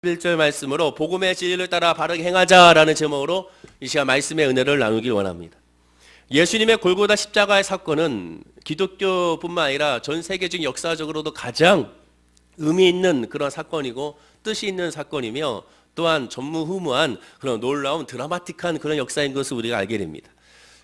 1절 말씀으로 복음의 진리를 따라 바르게 행하자라는 제목으로 이 시간 말씀의 은혜를 나누길 원합니다. 예수님의 골고다 십자가의 사건은 기독교뿐만 아니라 전 세계적 역사적으로도 가장 의미 있는 그런 사건이고 뜻이 있는 사건이며 또한 전무후무한 그런 놀라운 드라마틱한 그런 역사인 것을 우리가 알게 됩니다.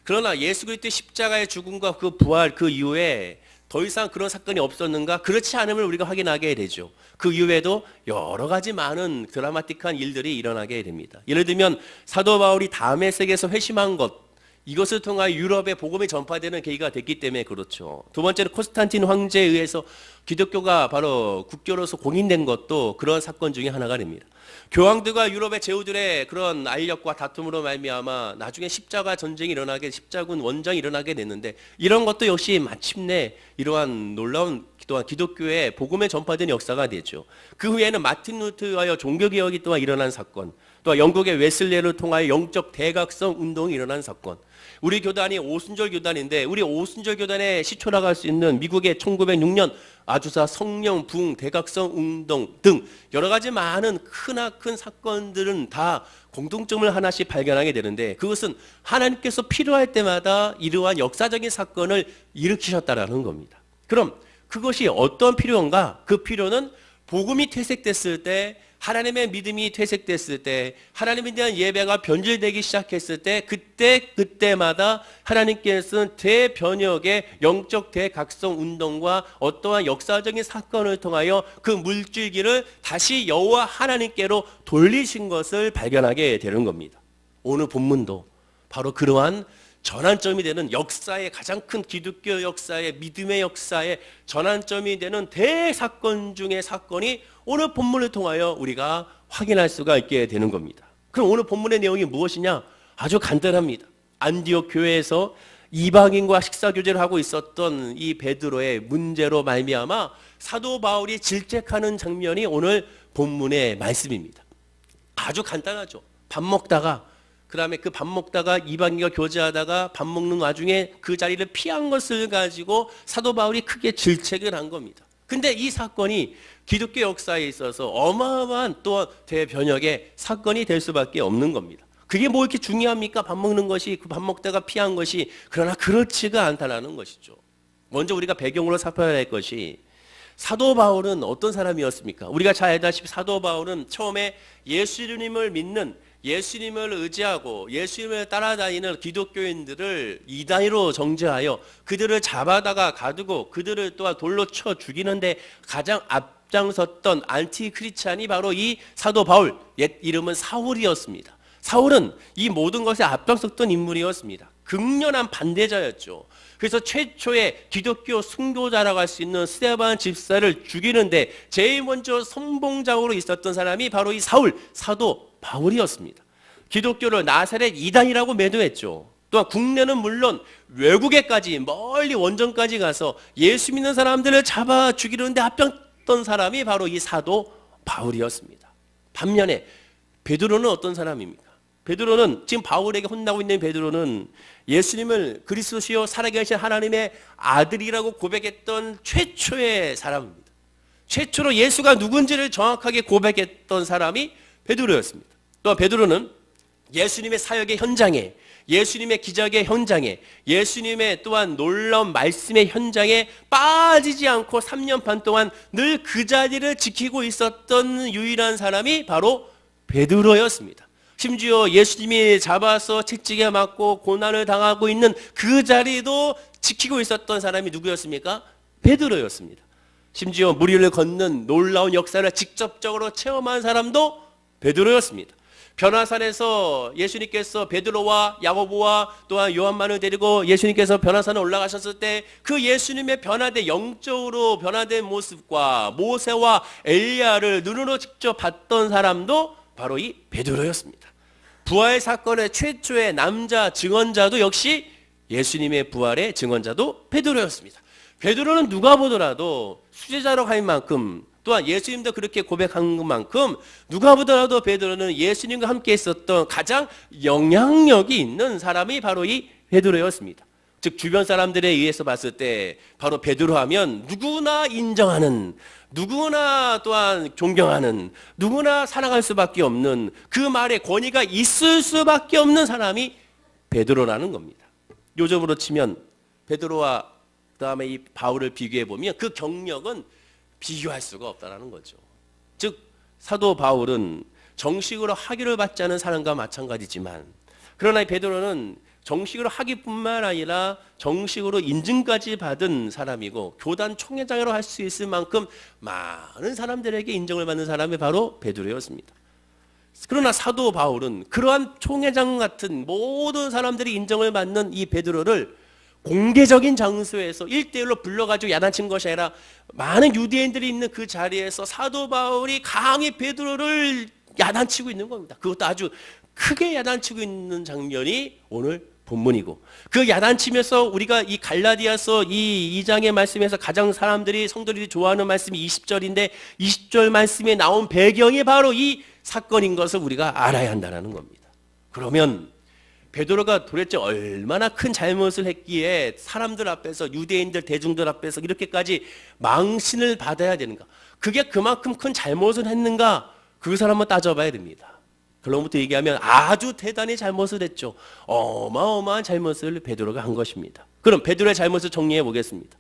그러나 예수 그리스도의 십자가의 죽음과 그 부활 그 이후에 더 이상 그런 사건이 없었는가? 그렇지 않음을 우리가 확인하게 되죠. 그 이후에도 여러 가지 많은 드라마틱한 일들이 일어나게 됩니다. 예를 들면 사도 바울이 다메섹에서 회심한 것, 이것을 통하여 유럽에 복음이 전파되는 계기가 됐기 때문에 그렇죠. 두 번째로 콘스탄틴 황제에 의해서 기독교가 바로 국교로서 공인된 것도 그런 사건 중에 하나가 됩니다. 교황들과 유럽의 제후들의 그런 알력과 다툼으로 말미암아 나중에 십자가 전쟁이 일어나게, 십자군 원정이 일어나게 됐는데, 이런 것도 역시 마침내 이러한 놀라운 또한 기독교의 복음에 전파된 역사가 되죠. 그 후에는 마틴 루터와의 종교개혁이 또한 일어난 사건, 또 영국의 웨슬레를 통하여 영적 대각성 운동이 일어난 사건, 우리 교단이 오순절 교단인데 우리 오순절 교단의 시초라고 할 수 있는 미국의 1906년 아주사 성령 부흥 대각성 운동 등 여러 가지 많은 크나큰 사건들은 다 공통점을 하나씩 발견하게 되는데, 그것은 하나님께서 필요할 때마다 이러한 역사적인 사건을 일으키셨다라는 겁니다. 그럼 그것이 어떤 필요인가? 그 필요는 복음이 퇴색됐을 때, 하나님의 믿음이 퇴색됐을 때, 하나님에 대한 예배가 변질되기 시작했을 때, 그때마다 하나님께서는 대변혁의 영적 대각성 운동과 어떠한 역사적인 사건을 통하여 그 물줄기를 다시 여호와 하나님께로 돌리신 것을 발견하게 되는 겁니다. 오늘 본문도 바로 그러한 전환점이 되는, 역사의 가장 큰 기독교 역사의 믿음의 역사의 전환점이 되는 대사건 중의 사건이 오늘 본문을 통하여 우리가 확인할 수가 있게 되는 겁니다. 그럼 오늘 본문의 내용이 무엇이냐? 아주 간단합니다. 안디옥 교회에서 이방인과 식사 교제를 하고 있었던 이 베드로의 문제로 말미암아 사도 바울이 질책하는 장면이 오늘 본문의 말씀입니다. 아주 간단하죠. 밥 먹다가, 그 다음에 그 밥 먹다가 이방인과 교제하다가 밥 먹는 와중에 그 자리를 피한 것을 가지고 사도 바울이 크게 질책을 한 겁니다. 근데 이 사건이 기독교 역사에 있어서 어마어마한 또 대변혁의 사건이 될 수밖에 없는 겁니다. 그게 뭐 이렇게 중요합니까? 밥 먹는 것이, 그 밥 먹다가 피한 것이. 그러나 그렇지가 않다는 것이죠. 먼저 우리가 배경으로 살펴야 할 것이, 사도 바울은 어떤 사람이었습니까? 우리가 잘 알다시피 사도 바울은 처음에 예수님을 믿는, 예수님을 의지하고 예수님을 따라다니는 기독교인들을 이단으로 정죄하여 그들을 잡아다가 가두고 그들을 또한 돌로 쳐 죽이는데 가장 앞장섰던 안티크리스찬이 바로 이 사도 바울, 옛 이름은 사울이었습니다. 사울은 이 모든 것에 앞장섰던 인물이었습니다. 극렬한 반대자였죠. 그래서 최초의 기독교 순교자라고 할 수 있는 스데반 집사를 죽이는데 제일 먼저 선봉장으로 있었던 사람이 바로 이 사도 바울이었습니다. 기독교를 나사렛 이단이라고 매도했죠. 또한 국내는 물론 외국에까지, 멀리 원정까지 가서 예수 믿는 사람들을 잡아 죽이는데 앞장섰던 사람이 바로 이 사도 바울이었습니다. 반면에 베드로는 어떤 사람입니까? 베드로는, 지금 바울에게 혼나고 있는 베드로는 예수님을 그리스도시요 살아계신 하나님의 아들이라고 고백했던 최초의 사람입니다. 최초로 예수가 누군지를 정확하게 고백했던 사람이 베드로였습니다. 또한 베드로는 예수님의 사역의 현장에, 예수님의 기적의 현장에, 예수님의 또한 놀라운 말씀의 현장에 빠지지 않고 3년 반 동안 늘 그 자리를 지키고 있었던 유일한 사람이 바로 베드로였습니다. 심지어 예수님이 잡아서 채찍에 맞고 고난을 당하고 있는 그 자리도 지키고 있었던 사람이 누구였습니까? 베드로였습니다. 심지어 물 위를 걷는 놀라운 역사를 직접적으로 체험한 사람도 베드로였습니다. 변화산에서 예수님께서 베드로와 야고보와 또한 요한만을 데리고 예수님께서 변화산에 올라가셨을 때 그 예수님의 변화된, 영적으로 변화된 모습과 모세와 엘리야를 눈으로 직접 봤던 사람도 바로 이 베드로였습니다. 부활 사건의 최초의 남자 증언자도 역시 예수님의 부활의 증언자도 베드로였습니다. 베드로는 누가 보더라도 수제자로 할 만큼, 또한 예수님도 그렇게 고백한 만큼 누가 보더라도 베드로는 예수님과 함께 있었던 가장 영향력이 있는 사람이 바로 이 베드로였습니다. 즉 주변 사람들에 의해서 봤을 때 바로 베드로 하면 누구나 인정하는, 누구나 또한 존경하는, 누구나 사랑할 수밖에 없는, 그 말에 권위가 있을 수밖에 없는 사람이 베드로라는 겁니다. 요즘으로 치면 베드로와 그다음에 이 바울을 비교해 보면 그 경력은 비교할 수가 없다라는 거죠. 즉 사도 바울은 정식으로 학위를 받지 않은 사람과 마찬가지지만, 그러나 베드로는 정식으로 학위뿐만 아니라 정식으로 인증까지 받은 사람이고 교단 총회장으로 할 수 있을 만큼 많은 사람들에게 인정을 받는 사람이 바로 베드로였습니다. 그러나 사도 바울은 그러한 총회장 같은 모든 사람들이 인정을 받는 이 베드로를 공개적인 장소에서 1대1로 불러가지고 야단친 것이 아니라 많은 유대인들이 있는 그 자리에서 사도 바울이 감히 베드로를 야단치고 있는 겁니다. 그것도 아주 크게 야단치고 있는 장면이 오늘 본문이고, 그 야단치면서 우리가 이 갈라디아서 이 2장의 말씀에서 가장 사람들이 성도들이 좋아하는 말씀이 20절인데 20절 말씀에 나온 배경이 바로 이 사건인 것을 우리가 알아야 한다는 겁니다. 그러면 베드로가 도대체 얼마나 큰 잘못을 했기에 사람들 앞에서, 유대인들 대중들 앞에서 이렇게까지 망신을 받아야 되는가? 그게 그만큼 큰 잘못을 했는가? 그 사람은 따져봐야 됩니다. 결론부터 얘기하면 아주 대단히 잘못을 했죠. 어마어마한 잘못을 베드로가 한 것입니다. 그럼 베드로의 잘못을 정리해 보겠습니다.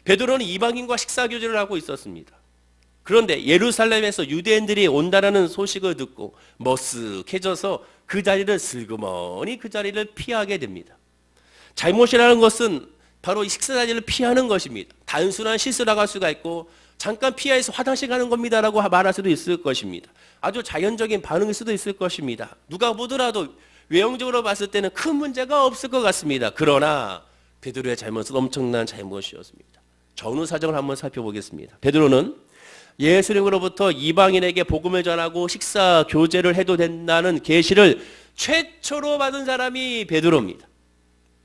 베드로는 이방인과 식사 교제를 하고 있었습니다. 그런데 예루살렘에서 유대인들이 온다라는 소식을 듣고 머쓱해져서 그 자리를 슬그머니 그 자리를 피하게 됩니다. 잘못이라는 것은 바로 이 식사 자리를 피하는 것입니다. 단순한 실수라고 할 수가 있고, 잠깐 피해서 화장실 가는 겁니다라고 말할 수도 있을 것입니다. 아주 자연적인 반응일 수도 있을 것입니다. 누가 보더라도 외형적으로 봤을 때는 큰 문제가 없을 것 같습니다. 그러나 베드로의 잘못은 엄청난 잘못이었습니다. 전후 사정을 한번 살펴보겠습니다. 베드로는 예수님으로부터 이방인에게 복음을 전하고 식사 교제를 해도 된다는 계시를 최초로 받은 사람이 베드로입니다.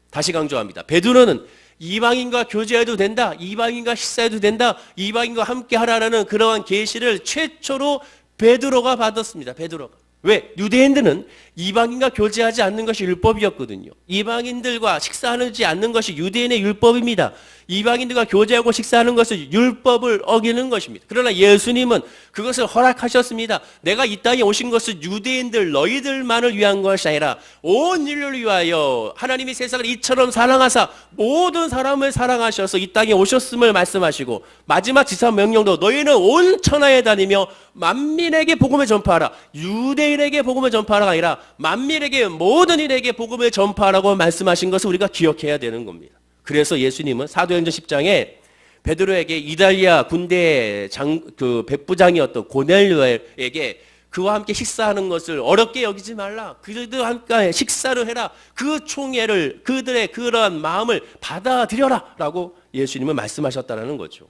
다시 강조합니다. 베드로는 이방인과 교제해도 된다, 이방인과 식사해도 된다, 이방인과 함께 하라는 그러한 계시를 최초로 베드로가 받았습니다. 베드로가. 왜? 유대인들은 이방인과 교제하지 않는 것이 율법이었거든요. 이방인들과 식사하지 않는 것이 유대인의 율법입니다. 이방인들과 교제하고 식사하는 것은 율법을 어기는 것입니다. 그러나 예수님은 그것을 허락하셨습니다. 내가 이 땅에 오신 것은 유대인들 너희들만을 위한 것이 아니라 온 인류를 위하여 하나님이 세상을 이처럼 사랑하사 모든 사람을 사랑하셔서 이 땅에 오셨음을 말씀하시고, 마지막 지사 명령도 너희는 온 천하에 다니며 만민에게 복음을 전파하라. 유대인에게 복음을 전파하라가 아니라 만민에게, 모든 인에게 복음을 전파하라고 말씀하신 것을 우리가 기억해야 되는 겁니다. 그래서 예수님은 사도행전 10장에 베드로에게 이달리아 군대 백부장이었던 고넬료에게 그와 함께 식사하는 것을 어렵게 여기지 말라. 그들과 함께 식사를 해라. 그 총애를, 그들의 그러한 마음을 받아들여라 라고 예수님은 말씀하셨다는 거죠.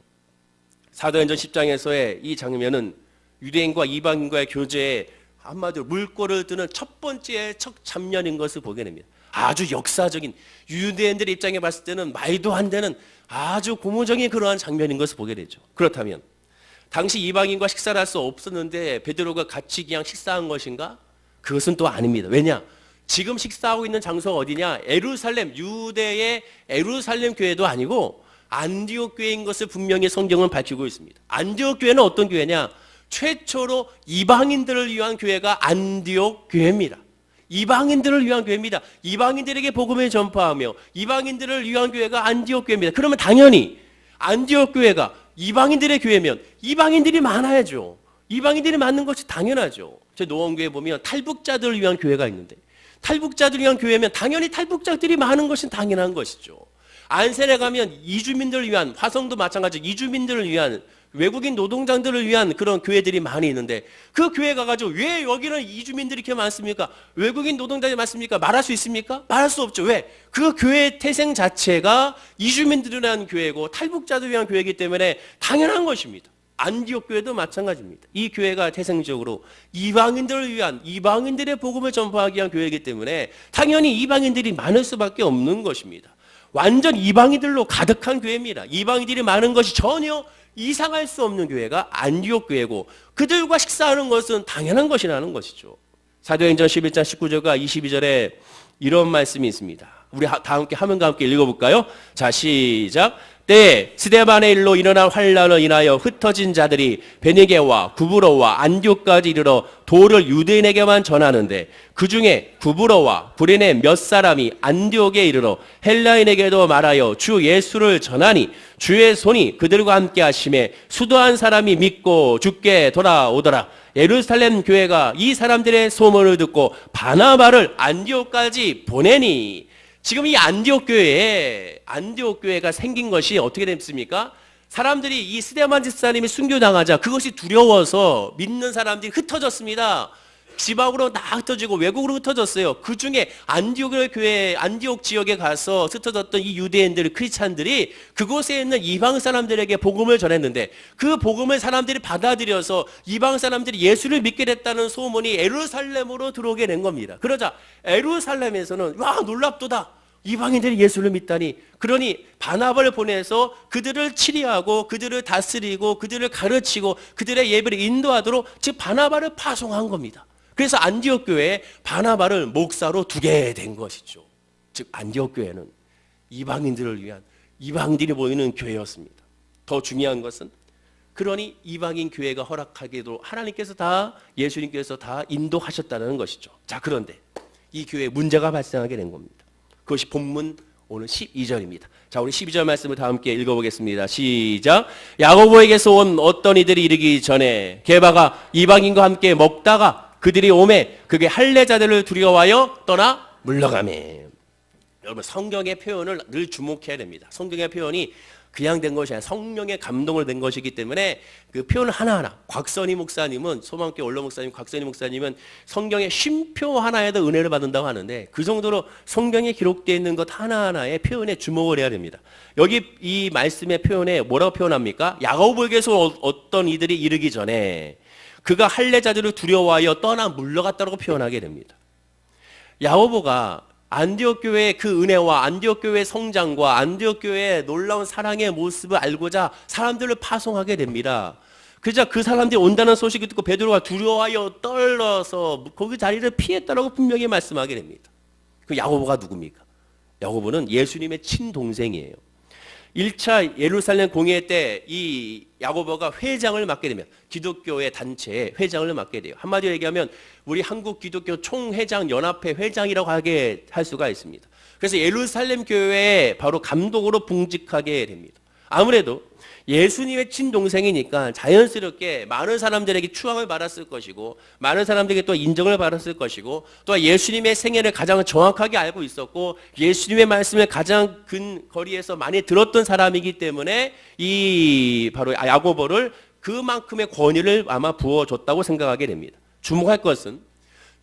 사도행전 10장에서의 이 장면은 유대인과 이방인과의 교제에 한마디로 물꼬를 뜨는 첫 번째 첫 장면인 것을 보게 됩니다. 아주 역사적인, 유대인들의 입장에 봤을 때는 말도 안 되는 아주 고무적인 그러한 장면인 것을 보게 되죠. 그렇다면 당시 이방인과 식사를 할 수 없었는데 베드로가 같이 그냥 식사한 것인가? 그것은 또 아닙니다. 왜냐? 지금 식사하고 있는 장소가 어디냐? 예루살렘, 유대의 예루살렘 교회도 아니고 안디옥 교회인 것을 분명히 성경은 밝히고 있습니다. 안디옥 교회는 어떤 교회냐? 최초로 이방인들을 위한 교회가 안디옥 교회입니다. 이방인들을 위한 교회입니다. 이방인들에게 복음을 전파하며 이방인들을 위한 교회가 안디옥 교회입니다. 그러면 당연히 안디옥 교회가 이방인들의 교회면 이방인들이 많아야죠. 이방인들이 많은 것이 당연하죠. 제 노원교회 보면 탈북자들을 위한 교회가 있는데, 탈북자들을 위한 교회면 당연히 탈북자들이 많은 것은 당연한 것이죠. 안센에 가면 이주민들을 위한, 화성도 마찬가지 이주민들을 위한, 외국인 노동자들을 위한 그런 교회들이 많이 있는데, 그 교회 가가지고 왜 여기는 이주민들이 이렇게 많습니까? 외국인 노동자들이 많습니까? 말할 수 있습니까? 말할 수 없죠. 왜? 그 교회의 태생 자체가 이주민들을 위한 교회고 탈북자들을 위한 교회이기 때문에 당연한 것입니다. 안디옥 교회도 마찬가지입니다. 이 교회가 태생적으로 이방인들을 위한, 이방인들의 복음을 전파하기 위한 교회이기 때문에 당연히 이방인들이 많을 수밖에 없는 것입니다. 완전 이방인들로 가득한 교회입니다. 이방인들이 많은 것이 전혀 이상할 수 없는 교회가 안디옥 교회고, 그들과 식사하는 것은 당연한 것이라는 것이죠. 사도행전 11장 19절과 22절에 이런 말씀이 있습니다. 우리 다 함께 화면과 함께 읽어볼까요? 자, 시작. 때에 스데반의 일로 일어난 환란을 인하여 흩어진 자들이 베니게와 구브로와 안디옥까지 이르러 도를 유대인에게만 전하는데 그 중에 구브로와 브레네 몇 사람이 안디옥에 이르러 헬라인에게도 말하여 주 예수를 전하니 주의 손이 그들과 함께 하심에 수도한 사람이 믿고 주께 돌아오더라. 예루살렘 교회가 이 사람들의 소문을 듣고 바나바를 안디옥까지 보내니. 지금 이 안디옥 교회가 생긴 것이 어떻게 됐습니까? 사람들이 이 스데반 집사님이 순교당하자 그것이 두려워서 믿는 사람들이 흩어졌습니다. 지방으로 다 흩어지고 외국으로 흩어졌어요. 그 중에 안디옥 지역에 가서 흩어졌던 이 유대인들, 크리스찬들이 그곳에 있는 이방 사람들에게 복음을 전했는데 그 복음을 사람들이 받아들여서 이방 사람들이 예수를 믿게 됐다는 소문이 예루살렘으로 들어오게 된 겁니다. 그러자 예루살렘에서는 와, 놀랍도다. 이방인들이 예수를 믿다니. 그러니 바나바를 보내서 그들을 치리하고 그들을 다스리고 그들을 가르치고 그들의 예배를 인도하도록 즉 바나바를 파송한 겁니다. 그래서 안디옥 교회에 바나바를 목사로 두게 된 것이죠. 즉 안디옥 교회는 이방인들을 위한 이방인들이 모이는 교회였습니다. 더 중요한 것은 그러니 이방인 교회가 허락하기도 하나님께서 다 예수님께서 다 인도하셨다는 것이죠. 자, 그런데 이 교회에 문제가 발생하게 된 겁니다. 그것이 본문 오늘 12절입니다. 자, 우리 12절 말씀을 다 함께 읽어보겠습니다. 시작. 야고보에게서 온 어떤 이들이 이르기 전에 게바가 이방인과 함께 먹다가 그들이 오매 그게 할례자들을 두려워하여 떠나 물러가매. 여러분, 성경의 표현을 늘 주목해야 됩니다. 성경의 표현이 그냥 된 것이 아니라 성령의 감동을 된 것이기 때문에 그 표현 하나하나, 곽선희 목사님은, 소망교회 원로 목사님 곽선희 목사님은 성경의 쉼표 하나에도 은혜를 받는다고 하는데 그 정도로 성경에 기록되어 있는 것 하나하나의 표현에 주목을 해야 됩니다. 여기 이 말씀의 표현에 뭐라고 표현합니까? 야고보에게서 어떤 이들이 이르기 전에 그가 할례자들을 두려워하여 떠나 물러갔다고 표현하게 됩니다. 야고보가 안디옥 교회의 그 은혜와 안디옥 교회의 성장과 안디옥 교회의 놀라운 사랑의 모습을 알고자 사람들을 파송하게 됩니다. 그러자 그 사람들이 온다는 소식을 듣고 베드로가 두려워하여 떨어서 거기 자리를 피했다라고 분명히 말씀하게 됩니다. 그 야고보가 누굽니까? 야고보는 예수님의 친동생이에요. 1차 예루살렘 공회 때 이 야고보가 회장을 맡게 되면 기독교의 단체의 회장을 맡게 돼요. 한마디로 얘기하면 우리 한국 기독교 총회장 연합회 회장이라고 하게 할 수가 있습니다. 그래서 예루살렘 교회에 바로 감독으로 봉직하게 됩니다. 아무래도 예수님의 친동생이니까 자연스럽게 많은 사람들에게 추앙을 받았을 것이고 많은 사람들에게 또 인정을 받았을 것이고 또 예수님의 생애를 가장 정확하게 알고 있었고 예수님의 말씀을 가장 근거리에서 많이 들었던 사람이기 때문에 이 바로 야고보를 그만큼의 권위를 아마 부어줬다고 생각하게 됩니다. 주목할 것은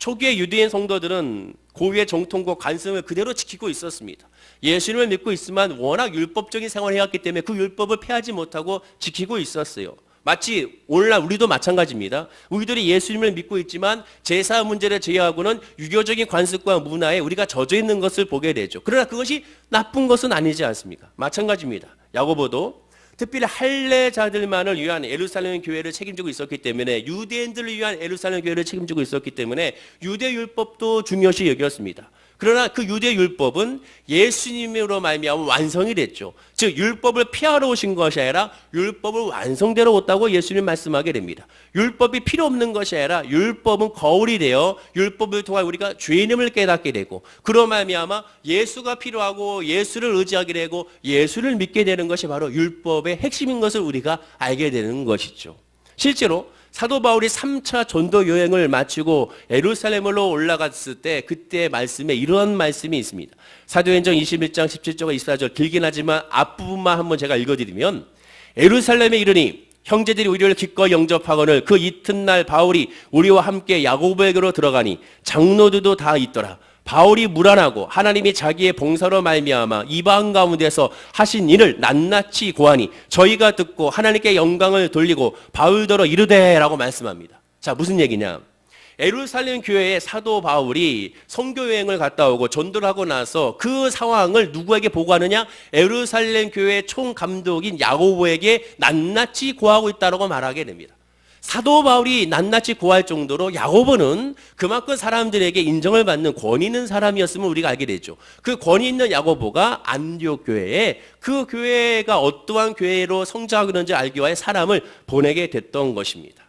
초기의 유대인 성도들은 고유의 정통과 관습을 그대로 지키고 있었습니다. 예수님을 믿고 있지만 워낙 율법적인 생활을 해왔기 때문에 그 율법을 폐하지 못하고 지키고 있었어요. 마치 오늘날 우리도 마찬가지입니다. 우리들이 예수님을 믿고 있지만 제사 문제를 제외하고는 유교적인 관습과 문화에 우리가 젖어 있는 것을 보게 되죠. 그러나 그것이 나쁜 것은 아니지 않습니까? 마찬가지입니다. 야고보도 특별히 할례자들만을 위한 예루살렘 교회를 책임지고 있었기 때문에 유대인들을 위한 예루살렘 교회를 책임지고 있었기 때문에 유대 율법도 중요시 여겼습니다. 그러나 그 유대 율법은 예수님으로 말미암아 완성이 됐죠. 즉 율법을 피하러 오신 것이 아니라 율법을 완성되러 왔다고 예수님 말씀하게 됩니다. 율법이 필요 없는 것이 아니라 율법은 거울이 되어 율법을 통해 우리가 죄인임을 깨닫게 되고 그로 말미암아 예수가 필요하고 예수를 의지하게 되고 예수를 믿게 되는 것이 바로 율법의 핵심인 것을 우리가 알게 되는 것이죠. 실제로 사도 바울이 3차 전도 여행을 마치고 예루살렘으로 올라갔을 때 그때 말씀에 이런 말씀이 있습니다. 사도행전 21장 17절과 24절 길긴 하지만 앞부분만 한번 제가 읽어드리면 예루살렘에 이르니 형제들이 우리를 기꺼이 영접하거늘 그 이튿날 바울이 우리와 함께 야고보에게로 들어가니 장로들도 다 있더라. 바울이 무난하고 하나님이 자기의 봉사로 말미암아 이방 가운데서 하신 일을 낱낱이 고하니 저희가 듣고 하나님께 영광을 돌리고 바울더러 이르되라고 말씀합니다. 자, 무슨 얘기냐? 예루살렘 교회에 사도 바울이 선교 여행을 갔다 오고 전도를 하고 나서 그 상황을 누구에게 보고하느냐? 예루살렘 교회의 총감독인 야고보에게 낱낱이 고하고 있다고 말하게 됩니다. 사도 바울이 낱낱이 고할 정도로 야고보는 그만큼 사람들에게 인정을 받는 권위 있는 사람이었음을 우리가 알게 되죠. 그 권위 있는 야고보가 안디옥 교회에 그 교회가 어떠한 교회로 성장하는지 알기 위해 사람을 보내게 됐던 것입니다.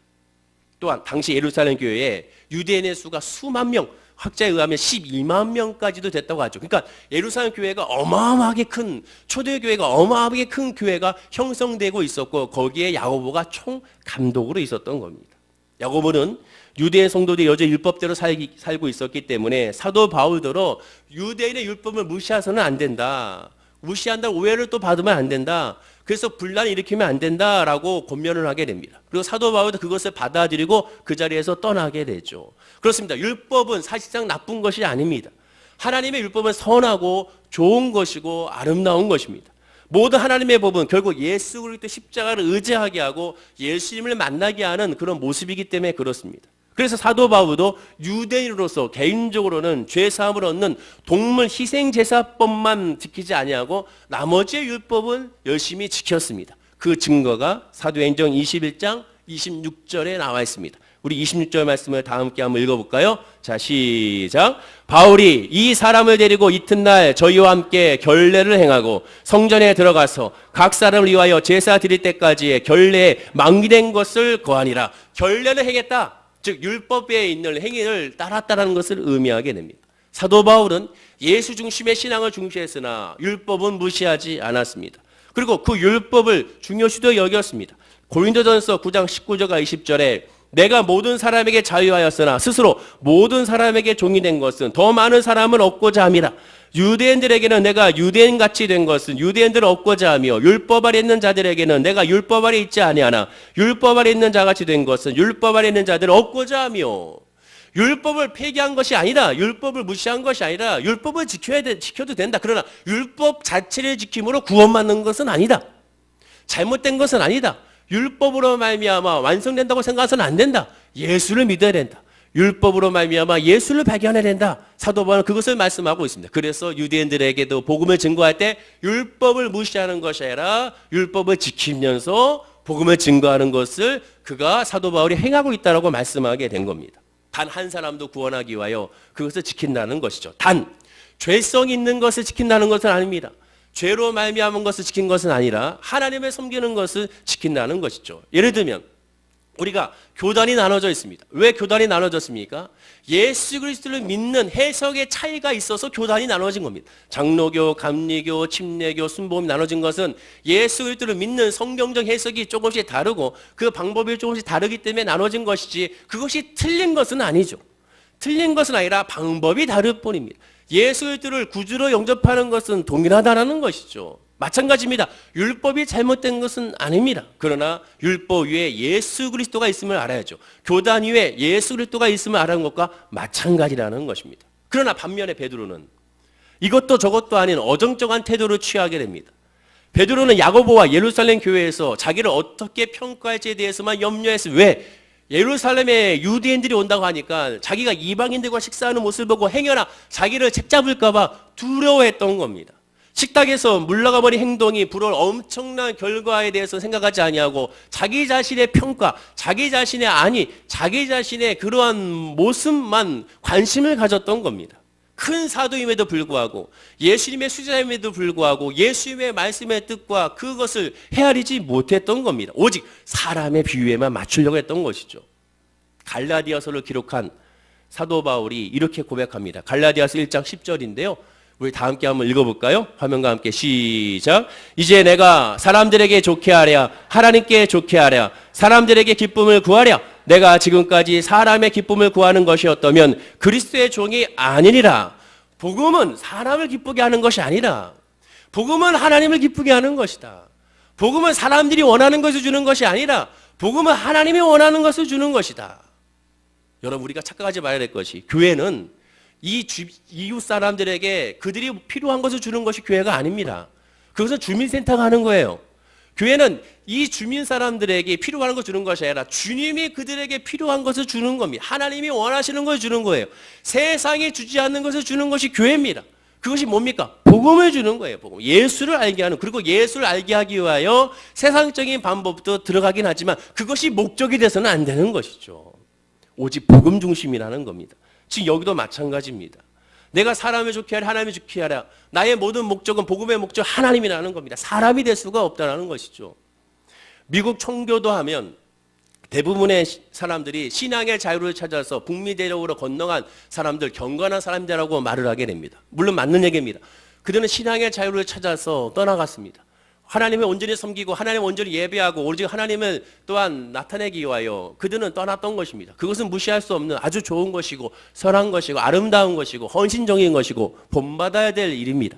또한 당시 예루살렘 교회에 유대인의 수가 수만 명, 학자에 의하면 12만 명까지도 됐다고 하죠. 그러니까 예루살렘 교회가 어마어마하게 큰, 초대교회가 어마어마하게 큰 교회가 형성되고 있었고 거기에 야고보가 총감독으로 있었던 겁니다. 야고보는 유대인 성도들이 여전히 율법대로 살고 있었기 때문에 사도 바울더러 유대인의 율법을 무시해서는 안 된다. 무시한다는 오해를 또 받으면 안 된다. 그래서 분란을 일으키면 안 된다라고 권면을 하게 됩니다. 그리고 사도 바울도 그것을 받아들이고 그 자리에서 떠나게 되죠. 그렇습니다. 율법은 사실상 나쁜 것이 아닙니다. 하나님의 율법은 선하고 좋은 것이고 아름다운 것입니다. 모든 하나님의 법은 결국 예수 그리스도 십자가를 의지하게 하고 예수님을 만나게 하는 그런 모습이기 때문에 그렇습니다. 그래서 사도 바울도 유대인으로서 개인적으로는 죄사함을 얻는 동물 희생제사법만 지키지 아니하고 나머지의 율법은 열심히 지켰습니다. 그 증거가 사도행전 21장 26절에 나와 있습니다. 우리 26절 말씀을 다 함께 한번 읽어볼까요? 자, 시작. 바울이 이 사람을 데리고 이튿날 저희와 함께 결례를 행하고 성전에 들어가서 각 사람을 위하여 제사 드릴 때까지의 결례에 망기된 것을 거하니라. 결례를 행했다. 즉 율법에 있는 행위를 따랐다는 것을 의미하게 됩니다. 사도 바울은 예수 중심의 신앙을 중시했으나 율법은 무시하지 않았습니다. 그리고 그 율법을 중요시도 여겼습니다. 고린도전서 9장 19절과 20절에 내가 모든 사람에게 자유하였으나 스스로 모든 사람에게 종이 된 것은 더 많은 사람을 얻고자 함이라. 유대인들에게는 내가 유대인같이 된 것은 유대인들을 얻고자 하며 율법 아래 있는 자들에게는 내가 율법 아래 있지 아니하나 율법 아래 있는 자같이 된 것은 율법 아래 있는 자들을 얻고자 하며. 율법을 폐기한 것이 아니라 율법을 무시한 것이 아니라 율법을 지켜도 된다. 그러나 율법 자체를 지킴으로 구원받는 것은 아니다. 잘못된 것은 아니다. 율법으로 말미암아 완성된다고 생각해서는 안 된다. 예수를 믿어야 된다. 율법으로 말미암아 예수를 발견해야 된다. 사도 바울은 그것을 말씀하고 있습니다. 그래서 유대인들에게도 복음을 증거할 때 율법을 무시하는 것이 아니라 율법을 지키면서 복음을 증거하는 것을 그가 사도 바울이 행하고 있다고 말씀하게 된 겁니다. 단 한 사람도 구원하기 위하여 그것을 지킨다는 것이죠. 단 죄성 있는 것을 지킨다는 것은 아닙니다. 죄로 말미암은 것을 지킨 것은 아니라 하나님을 섬기는 것을 지킨다는 것이죠. 예를 들면 우리가 교단이 나눠져 있습니다. 왜 교단이 나눠졌습니까? 예수 그리스도를 믿는 해석의 차이가 있어서 교단이 나눠진 겁니다. 장로교, 감리교, 침례교, 순복음이 나눠진 것은 예수 그리스도를 믿는 성경적 해석이 조금씩 다르고 그 방법이 조금씩 다르기 때문에 나눠진 것이지 그것이 틀린 것은 아니죠. 틀린 것은 아니라 방법이 다를 뿐입니다. 예수 그리스도를 구주로 영접하는 것은 동일하다는 것이죠. 마찬가지입니다. 율법이 잘못된 것은 아닙니다. 그러나 율법 위에 예수 그리스도가 있음을 알아야죠. 교단 위에 예수 그리스도가 있음을 알아는 것과 마찬가지라는 것입니다. 그러나 반면에 베드로는 이것도 저것도 아닌 어정쩡한 태도를 취하게 됩니다. 베드로는 야고보와 예루살렘 교회에서 자기를 어떻게 평가할지에 대해서만 염려했어요. 왜? 예루살렘에 유대인들이 온다고 하니까 자기가 이방인들과 식사하는 모습을 보고 행여나 자기를 책잡을까 봐 두려워했던 겁니다. 식탁에서 물러가 버린 행동이 불어올 엄청난 결과에 대해서 생각하지 아니하고 자기 자신의 평가, 자기 자신의 안위, 자기 자신의 그러한 모습만 관심을 가졌던 겁니다. 큰 사도임에도 불구하고 예수님의 수제자임에도 불구하고 예수님의 말씀의 뜻과 그것을 헤아리지 못했던 겁니다. 오직 사람의 비유에만 맞추려고 했던 것이죠. 갈라디아서를 기록한 사도 바울이 이렇게 고백합니다. 갈라디아서 1장 10절인데요. 우리 다 함께 한번 읽어볼까요? 화면과 함께 시작. 이제 내가 사람들에게 좋게 하랴 하나님께 좋게 하랴 사람들에게 기쁨을 구하랴 내가 지금까지 사람의 기쁨을 구하는 것이었다면 그리스도의 종이 아니니라. 복음은 사람을 기쁘게 하는 것이 아니라 복음은 하나님을 기쁘게 하는 것이다. 복음은 사람들이 원하는 것을 주는 것이 아니라 복음은 하나님이 원하는 것을 주는 것이다. 여러분 우리가 착각하지 말아야 될 것이 교회는 이웃 사람들에게 그들이 필요한 것을 주는 것이 교회가 아닙니다. 그것은 주민센터가 하는 거예요. 교회는 이 주민 사람들에게 필요한 것을 주는 것이 아니라 주님이 그들에게 필요한 것을 주는 겁니다. 하나님이 원하시는 것을 주는 거예요. 세상이 주지 않는 것을 주는 것이 교회입니다. 그것이 뭡니까? 복음을 주는 거예요. 복음. 예수를 알게 하는, 그리고 예수를 알게 하기 위하여 세상적인 방법도 들어가긴 하지만 그것이 목적이 돼서는 안 되는 것이죠. 오직 복음 중심이라는 겁니다. 지금 여기도 마찬가지입니다. 내가 사람을 좋게 하라, 하나님을 좋게 하라. 나의 모든 목적은, 복음의 목적 하나님이라는 겁니다. 사람이 될 수가 없다는 것이죠. 미국 청교도 하면 대부분의 사람들이 신앙의 자유를 찾아서 북미 대륙으로 건너간 사람들, 경건한 사람들이라고 말을 하게 됩니다. 물론 맞는 얘기입니다. 그들은 신앙의 자유를 찾아서 떠나갔습니다. 하나님을 온전히 섬기고 하나님을 온전히 예배하고 오직 하나님을 또한 나타내기 위하여 그들은 떠났던 것입니다. 그것은 무시할 수 없는 아주 좋은 것이고 선한 것이고 아름다운 것이고 헌신적인 것이고 본받아야 될 일입니다.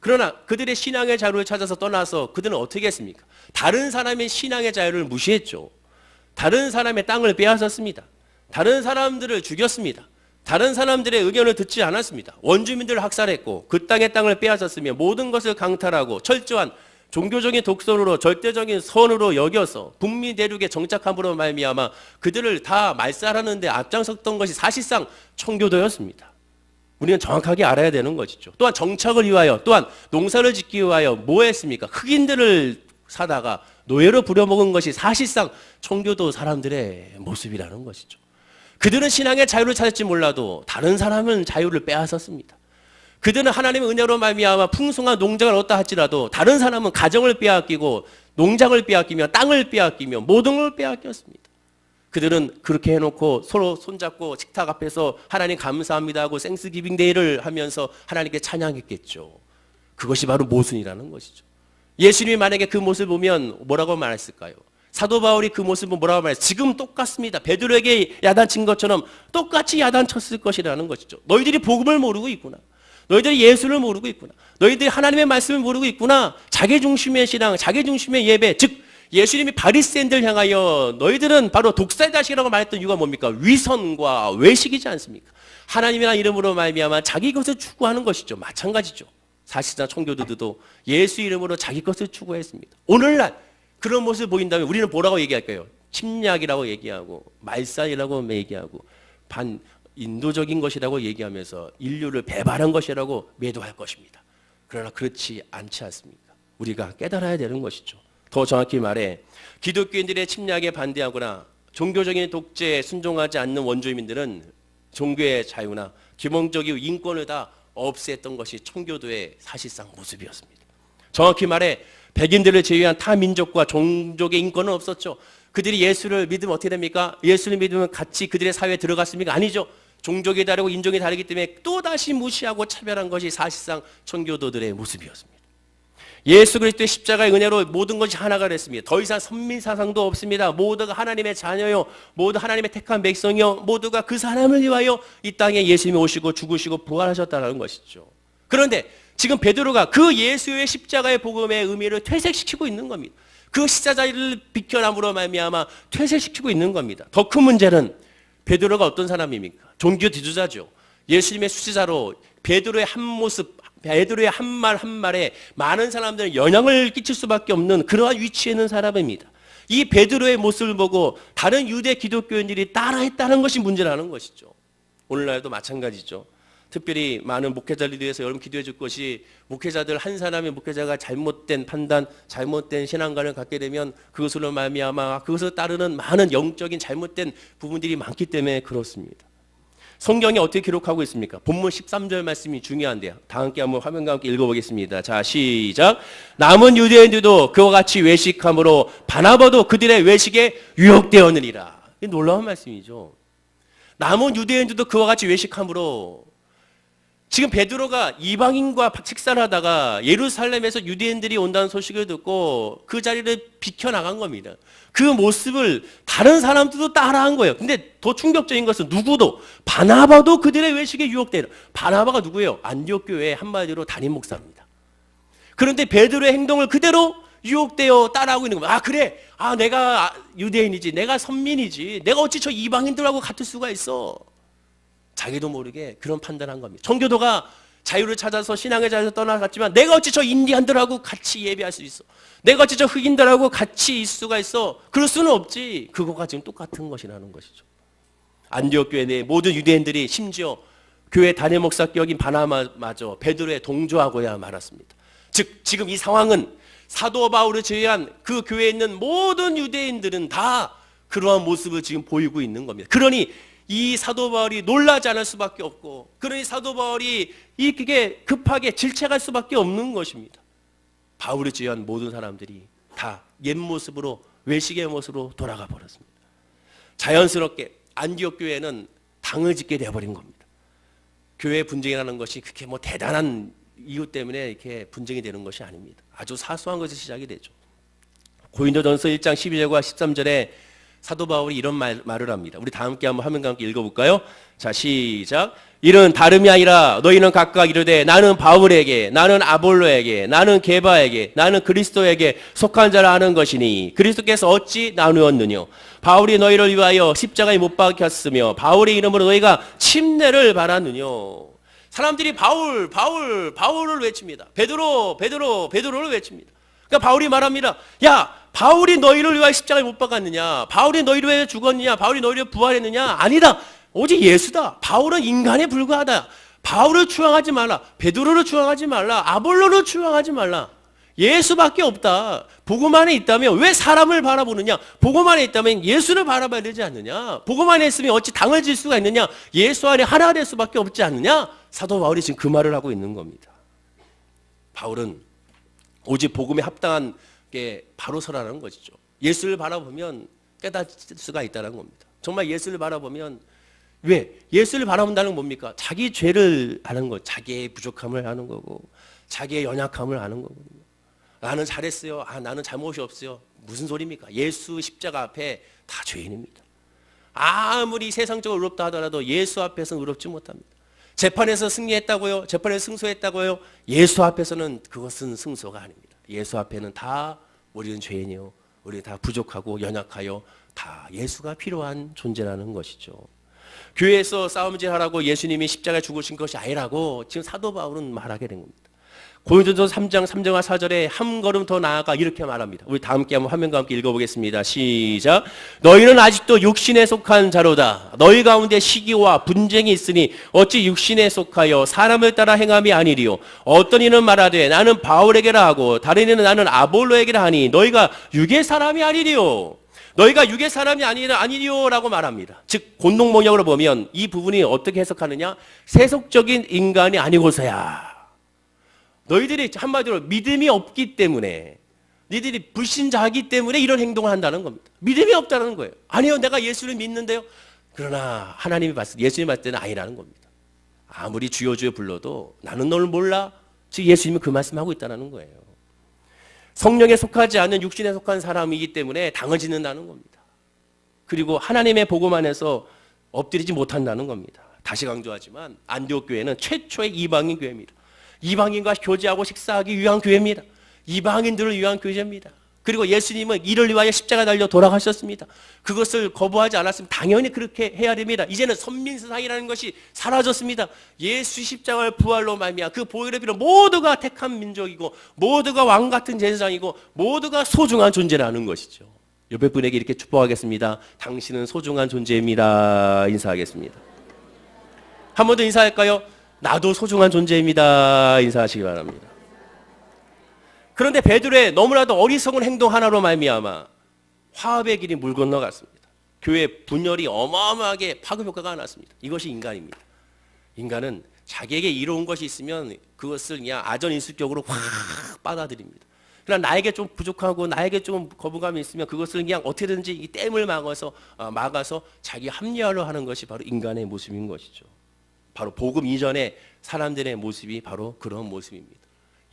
그러나 그들의 신앙의 자유를 찾아서 떠나서 그들은 어떻게 했습니까? 다른 사람의 신앙의 자유를 무시했죠. 다른 사람의 땅을 빼앗았습니다. 다른 사람들을 죽였습니다. 다른 사람들의 의견을 듣지 않았습니다. 원주민들을 학살했고 그 땅의 땅을 빼앗았으며 모든 것을 강탈하고 철저한 종교적인 독선으로 절대적인 선으로 여겨서 북미 대륙에 정착함으로 말미암아 그들을 다 말살하는 데 앞장섰던 것이 사실상 청교도였습니다. 우리는 정확하게 알아야 되는 것이죠. 또한 정착을 위하여, 또한 농사를 짓기 위하여 뭐 했습니까? 흑인들을 사다가 노예로 부려먹은 것이 사실상 청교도 사람들의 모습이라는 것이죠. 그들은 신앙의 자유를 찾을지 몰라도 다른 사람은 자유를 빼앗았습니다. 그들은 하나님의 은혜로 말미암아 풍성한 농장을 얻다 할지라도 다른 사람은 가정을 빼앗기고 농장을 빼앗기며 땅을 빼앗기며 모든 걸 빼앗겼습니다. 그들은 그렇게 해놓고 서로 손잡고 식탁 앞에서 하나님 감사합니다 하고 생스기빙 데이를 하면서 하나님께 찬양했겠죠. 그것이 바로 모순이라는 것이죠. 예수님이 만약에 그 모습을 보면 뭐라고 말했을까요? 사도 바울이 그 모습을 뭐라고 말했어요? 지금 똑같습니다. 베드로에게 야단친 것처럼 똑같이 야단쳤을 것이라는 것이죠. 너희들이 복음을 모르고 있구나. 너희들이 예수를 모르고 있구나. 너희들이 하나님의 말씀을 모르고 있구나. 자기중심의 신앙, 자기중심의 예배, 즉 예수님이 바리새인들 향하여 너희들은 바로 독사의 자식이라고 말했던 이유가 뭡니까? 위선과 외식이지 않습니까? 하나님이라는 이름으로 말미암아 자기 것을 추구하는 것이죠. 마찬가지죠. 사실상 청교도들도 예수 이름으로 자기 것을 추구했습니다. 오늘날 그런 모습을 보인다면 우리는 뭐라고 얘기할까요? 침략이라고 얘기하고 말살이라고 얘기하고 반인도적인 것이라고 얘기하면서 인류를 배반한 것이라고 매도할 것입니다. 그러나 그렇지 않지 않습니까? 우리가 깨달아야 되는 것이죠. 더 정확히 말해 기독교인들의 침략에 반대하거나 종교적인 독재에 순종하지 않는 원주민들은 종교의 자유나 기본적인 인권을 다 없앴던 것이 청교도의 사실상 모습이었습니다. 정확히 말해 백인들을 제외한 타 민족과 종족의 인권은 없었죠. 그들이 예수를 믿으면 어떻게 됩니까? 예수를 믿으면 같이 그들의 사회에 들어갔습니까? 아니죠. 종족이 다르고 인종이 다르기 때문에 또다시 무시하고 차별한 것이 사실상 청교도들의 모습이었습니다. 예수 그리스도의 십자가의 은혜로 모든 것이 하나가 됐습니다. 더 이상 선민사상도 없습니다. 모두가 하나님의 자녀요, 모두 하나님의 택한 백성이요, 모두가 그 사람을 위하여 이 땅에 예수님이 오시고 죽으시고 부활하셨다는 것이죠. 그런데 지금 베드로가 그 예수의 십자가의 복음의 의미를 퇴색시키고 있는 겁니다. 그 십자가를 비켜남으로 말미암아 퇴색시키고 있는 겁니다. 더 큰 문제는 베드로가 어떤 사람입니까? 종교 지도자죠. 예수님의 수제자로 베드로의 한 모습, 베드로의 한 말 한 말에 많은 사람들은 영향을 끼칠 수밖에 없는 그러한 위치에 있는 사람입니다. 이 베드로의 모습을 보고 다른 유대 기독교인들이 따라했다는 것이 문제라는 것이죠. 오늘날도 마찬가지죠. 특별히 많은 목회자들에 대해서 여러분 기도해 줄 것이, 목회자들 한 사람의 목회자가 잘못된 판단, 잘못된 신앙관을 갖게 되면 그것으로 말미암아 그것을 따르는 많은 영적인 잘못된 부분들이 많기 때문에 그렇습니다. 성경이 어떻게 기록하고 있습니까? 본문 13절 말씀이 중요한데요. 다 함께 한번 화면과 함께 읽어보겠습니다. 자, 시작. 남은 유대인들도 그와 같이 외식함으로 바나바도 그들의 외식에 유혹되었느니라. 이 놀라운 말씀이죠. 남은 유대인들도 그와 같이 외식함으로, 지금 베드로가 이방인과 식사를 하다가 예루살렘에서 유대인들이 온다는 소식을 듣고 그 자리를 비켜나간 겁니다. 그 모습을 다른 사람들도 따라한 거예요. 근데 더 충격적인 것은 누구도, 바나바도 그들의 외식에 유혹되는. 바나바가 누구예요? 안디옥 교회의 한마디로 담임 목사입니다. 그런데 베드로의 행동을 그대로 유혹되어 따라하고 있는 겁니다. 아, 그래. 아, 내가 유대인이지. 내가 선민이지. 내가 어찌 저 이방인들하고 같을 수가 있어. 자기도 모르게 그런 판단한 겁니다. 청교도가 자유를 찾아서 신앙의 자유에서 떠나갔지만 내가 어찌 저 인디안들하고 같이 예배할 수 있어. 내가 어찌 저 흑인들하고 같이 있을 수가 있어. 그럴 수는 없지. 그거가 지금 똑같은 것이라는 것이죠. 안디옥 교회 내 모든 유대인들이 심지어 교회 담임 목사격인 바나바마저 베드로에 동조하고야 말았습니다. 즉 지금 이 상황은 사도 바울을 제외한 그 교회에 있는 모든 유대인들은 다 그러한 모습을 지금 보이고 있는 겁니다. 그러니 이 사도 바울이 놀라지 않을 수밖에 없고, 그러니 사도 바울이 이게 급하게 질책할 수밖에 없는 것입니다. 바울을 제외한 모든 사람들이 다 옛 모습으로, 외식의 모습으로 돌아가 버렸습니다. 자연스럽게 안디옥 교회는 당을 짓게 되어버린 겁니다. 교회 분쟁이라는 것이 그렇게 뭐 대단한 이유 때문에 이렇게 분쟁이 되는 것이 아닙니다. 아주 사소한 것에서 시작이 되죠. 고린도전서 1장 12절과 13절에 사도 바울이 이런 말을 합니다. 우리 다 함께 한번 화면과 함께 읽어볼까요? 자, 시작. 이는 다름이 아니라 너희는 각각 이르되 나는 바울에게, 나는 아볼로에게, 나는 게바에게, 나는 그리스도에게 속한 자라 하는 것이니 그리스도께서 어찌 나누었느뇨? 바울이 너희를 위하여 십자가에 못 박혔으며 바울의 이름으로 너희가 침례를 받았느뇨? 사람들이 바울을 외칩니다. 베드로를 외칩니다. 그러니까 바울이 말합니다. 야, 바울이 너희를 위하여 십자가에 못 박았느냐? 바울이 너희를 위하여 죽었느냐? 바울이 너희를 위하여 부활했느냐? 아니다. 오직 예수다. 바울은 인간에 불과하다. 바울을 추앙하지 말라. 베드로를 추앙하지 말라. 아볼로를 추앙하지 말라. 예수밖에 없다. 복음 안에 있다면 왜 사람을 바라보느냐? 복음 안에 있다면 예수를 바라봐야 되지 않느냐? 복음 안에 있으면 어찌 당을 질 수가 있느냐? 예수 안에 하나가 될 수밖에 없지 않느냐? 사도 바울이 지금 그 말을 하고 있는 겁니다. 바울은 오직 복음에 합당한 게 바로 서라는 것이죠. 예수를 바라보면 깨닫을 수가 있다는 겁니다. 정말 예수를 바라보면, 왜? 예수를 바라본다는 건 뭡니까? 자기 죄를 아는 것, 자기의 부족함을 아는 거고, 자기의 연약함을 아는 거거든요. 나는 잘했어요. 나는 잘못이 없어요. 무슨 소리입니까? 예수 십자가 앞에 다 죄인입니다. 아무리 세상적으로 의롭다 하더라도 예수 앞에서는 의롭지 못합니다. 재판에서 승리했다고요? 재판에서 승소했다고요? 예수 앞에서는 그것은 승소가 아닙니다. 예수 앞에는 다 우리는 죄인이요, 우리 다 부족하고 연약하여 다 예수가 필요한 존재라는 것이죠. 교회에서 싸움질하라고 예수님이 십자가에 죽으신 것이 아니라고 지금 사도 바울은 말하게 된 겁니다. 고린도전서 3장 3절과 4절에 한 걸음 더 나아가 이렇게 말합니다. 우리 다 함께 한번 화면과 함께 읽어보겠습니다. 시작. 너희는 아직도 육신에 속한 자로다. 너희 가운데 시기와 분쟁이 있으니 어찌 육신에 속하여 사람을 따라 행함이 아니리요. 어떤 이는 말하되 나는 바울에게라 하고 다른 이는 나는 아볼로에게라 하니 너희가 육의 사람이 아니리요. 너희가 육의 사람이 아니리요라고 말합니다. 즉 공동번역으로 보면 이 부분이 어떻게 해석하느냐? 세속적인 인간이 아니고서야, 너희들이 한마디로 믿음이 없기 때문에, 너희들이 불신자이기 때문에 이런 행동을 한다는 겁니다. 믿음이 없다는 거예요. 아니요, 내가 예수를 믿는데요. 그러나 하나님이 봤을 때, 예수님이 봤을 때는 아니라는 겁니다. 아무리 주여 주여 불러도 나는 널 몰라. 즉 예수님은 그 말씀하고 있다는 거예요. 성령에 속하지 않는 육신에 속한 사람이기 때문에 당을 짓는다는 겁니다. 그리고 하나님의 복음 안에서 엎드리지 못한다는 겁니다. 다시 강조하지만 안디옥 교회는 최초의 이방인 교회입니다. 이방인과 교제하고 식사하기 위한 교회입니다. 이방인들을 위한 교제입니다. 그리고 예수님은 이를 위하여 십자가 달려 돌아가셨습니다. 그것을 거부하지 않았으면 당연히 그렇게 해야 됩니다. 이제는 선민세상이라는 것이 사라졌습니다. 예수 십자가의 부활로 말미암아 그 보혈의 피로 모두가 택한 민족이고, 모두가 왕 같은 제사장이고, 모두가 소중한 존재라는 것이죠. 옆에 분에게 이렇게 축복하겠습니다. 당신은 소중한 존재입니다. 인사하겠습니다. 한 번 더 인사할까요? 나도 소중한 존재입니다. 인사하시기 바랍니다. 그런데 베드로의 너무나도 어리석은 행동 하나로 말미암아 화합의 길이 물 건너갔습니다. 교회 분열이 어마어마하게 파급 효과가 났습니다. 이것이 인간입니다. 인간은 자기에게 이로운 것이 있으면 그것을 그냥 아전인수격으로 확 받아들입니다. 그러나 나에게 좀 부족하고 나에게 좀 거부감이 있으면 그것을 그냥 어떻게든지 이 댐을 막아서 자기 합리화를 하는 것이 바로 인간의 모습인 것이죠. 바로 복음 이전의 사람들의 모습이 바로 그런 모습입니다.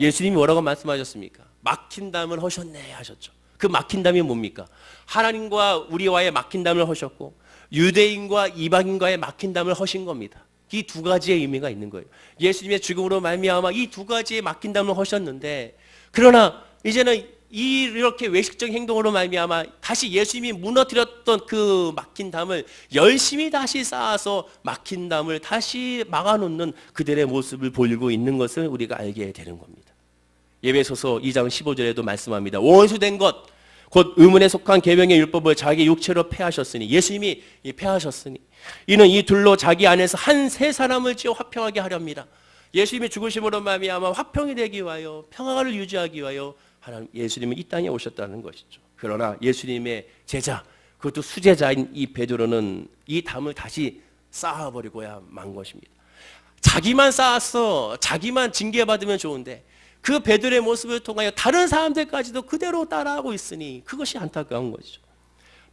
예수님이 뭐라고 말씀하셨습니까? 막힌 담을 하셨네 하셨죠. 그 막힌 담이 뭡니까? 하나님과 우리와의 막힌 담을 하셨고 유대인과 이방인과의 막힌 담을 하신 겁니다. 이 두 가지의 의미가 있는 거예요. 예수님의 죽음으로 말미암아 이 두 가지의 막힌 담을 하셨는데, 그러나 이제는 이렇게 외식적인 행동으로 말미암아 다시 예수님이 무너뜨렸던 그 막힌 담을 열심히 다시 쌓아서 막힌 담을 다시 막아놓는 그들의 모습을 보이고 있는 것을 우리가 알게 되는 겁니다. 에베소서 2장 15절에도 말씀합니다. 원수된 것, 곧 의문에 속한 계명의 율법을 자기 육체로 폐하셨으니 예수님이 폐하셨으니 이는 이 둘로 자기 안에서 한 세 사람을 지어 화평하게 하렵니다. 예수님이 죽으심으로 말미암아 화평이 되기 위하여 평화를 유지하기 위하여 하나님 예수님은 이 땅에 오셨다는 것이죠. 그러나 예수님의 제자 그것도 수제자인 이 베드로는 이 담을 다시 쌓아버리고야 만 것입니다. 자기만 쌓았어. 자기만 징계받으면 좋은데 그 베드로의 모습을 통하여 다른 사람들까지도 그대로 따라하고 있으니 그것이 안타까운 것이죠.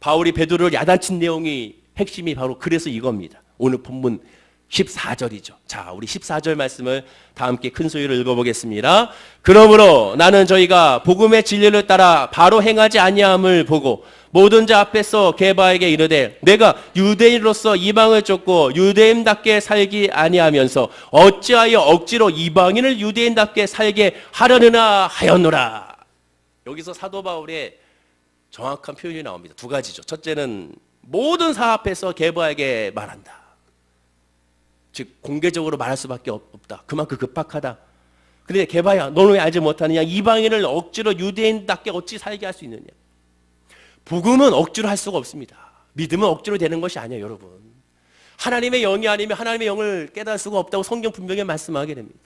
바울이 베드로를 야단친 내용이 핵심이 바로 그래서 이겁니다. 오늘 본문 14절이죠. 자, 우리 14절 말씀을 다 함께 큰 소리로 읽어보겠습니다. 그러므로 나는 저희가 복음의 진리를 따라 바로 행하지 아니함을 보고 모든 자 앞에서 게바에게 이르되 내가 유대인으로서 이방을 쫓고 유대인답게 살기 아니하면서 어찌하여 억지로 이방인을 유대인답게 살게 하려느냐 하였노라. 여기서 사도 바울의 정확한 표현이 나옵니다. 두 가지죠. 첫째는 모든 사 앞에서 게바에게 말한다. 즉 공개적으로 말할 수밖에 없다. 그만큼 급박하다. 그런데 게바야 너는 왜 알지 못하느냐? 이방인을 억지로 유대인답게 어찌 살게 할 수 있느냐? 복음은 억지로 할 수가 없습니다. 믿음은 억지로 되는 것이 아니에요, 여러분. 하나님의 영이 아니면 하나님의 영을 깨달을 수가 없다고 성경 분명히 말씀하게 됩니다.